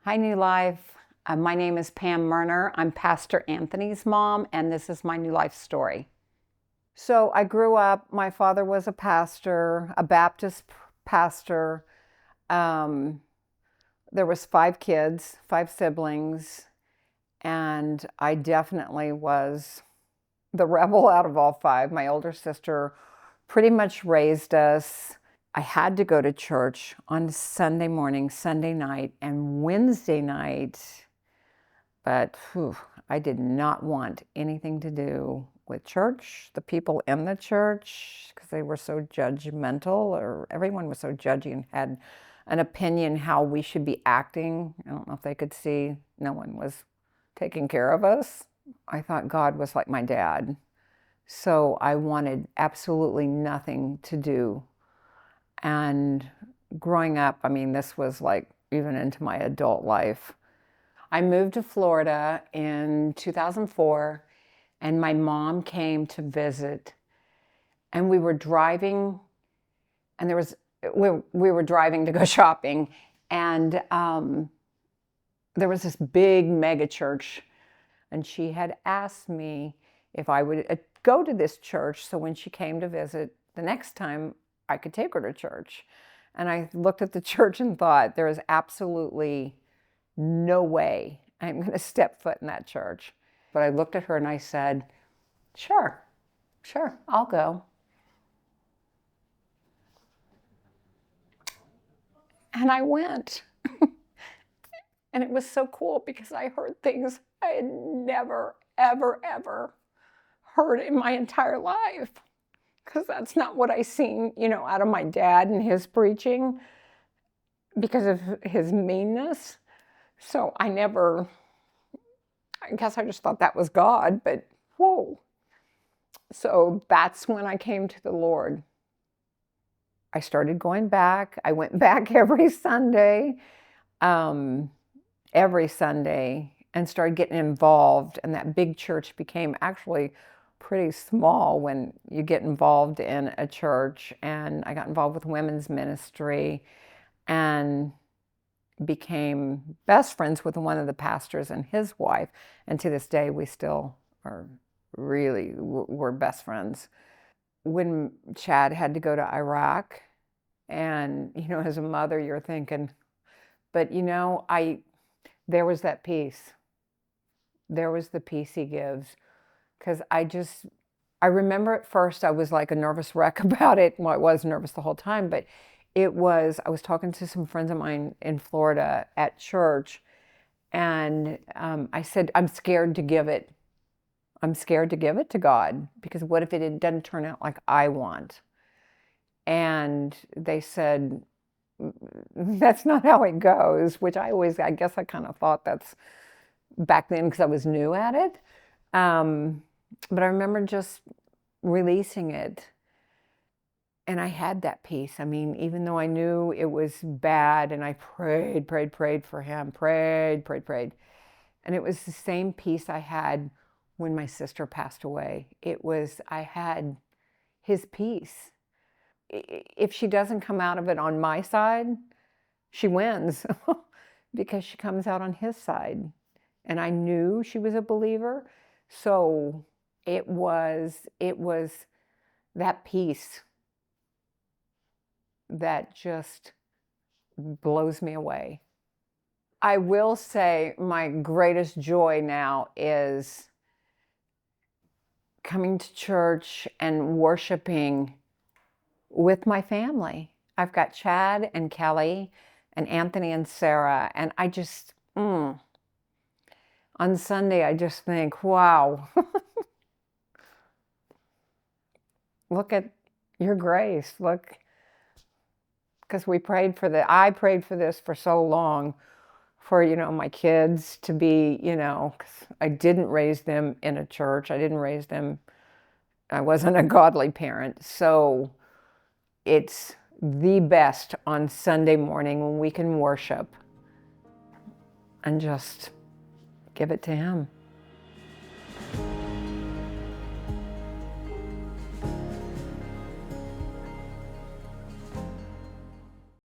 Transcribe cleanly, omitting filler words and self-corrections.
Hi, New Life. My name is Pam Murner. I'm Pastor Anthony's mom, and this is my New Life story. So I grew up, my father was a pastor, a Baptist pastor. Um, there was 5 kids, 5 siblings, and I definitely was the rebel out of all 5. My older sister pretty much raised us. I had to go to church on Sunday morning, Sunday night, and Wednesday night. But I did not want anything to do with church, the people in the church, because they were so judgmental, or everyone was so judgy and had an opinion how we should be acting. I don't know if they could see no one was taking care of us. I thought God was like my dad. So I wanted absolutely nothing to do. And growing up, I mean, this was like even into my adult life. I moved to Florida in 2004, and my mom came to visit. And we were driving, and we were driving to go shopping, and there was this big mega church, and she had asked me if I would go to this church, so when she came to visit the next time, I could take her to church. And I looked at the church and thought, there is absolutely no way I'm going to step foot in that church. But I looked at her and I said, sure, I'll go. And I went. And it was so cool because I heard things I had never, ever, ever heard in my entire life. Because that's not what I seen, out of my dad and his preaching because of his meanness. So I guess I just thought that was God, but whoa. So that's when I came to the Lord. I started going back. I went back every Sunday, and started getting involved. And that big church became actually pretty small when you get involved in a church. And I got involved with women's ministry and became best friends with one of the pastors and his wife. And to this day, we still are we're best friends. When Chad had to go to Iraq, and as a mother, you're thinking, but there was that peace. There was the peace he gives. Because I remember at first I was like a nervous wreck about it. Well, I was nervous the whole time, but I was talking to some friends of mine in Florida at church, and I said, I'm scared to give it. I'm scared to give it to God, because what if it doesn't turn out like I want? And they said, that's not how it goes, which I guess I kind of thought that's back then because I was new at it. But I remember just releasing it, and I had that peace. I mean, even though I knew it was bad, and I prayed for him, prayed. And it was the same peace I had when my sister passed away. I had his peace. If she doesn't come out of it on my side, she wins because she comes out on his side. And I knew she was a believer. So it was that peace that just blows me away. I will say my greatest joy now is coming to church and worshiping with my family. I've got Chad and Kelly and Anthony and Sarah, and on Sunday, I just think, wow, look at your grace. Look, because I prayed for this for so long, for, my kids to be, 'cause I didn't raise them in a church. I wasn't a godly parent. So it's the best on Sunday morning when we can worship and just give it to Him.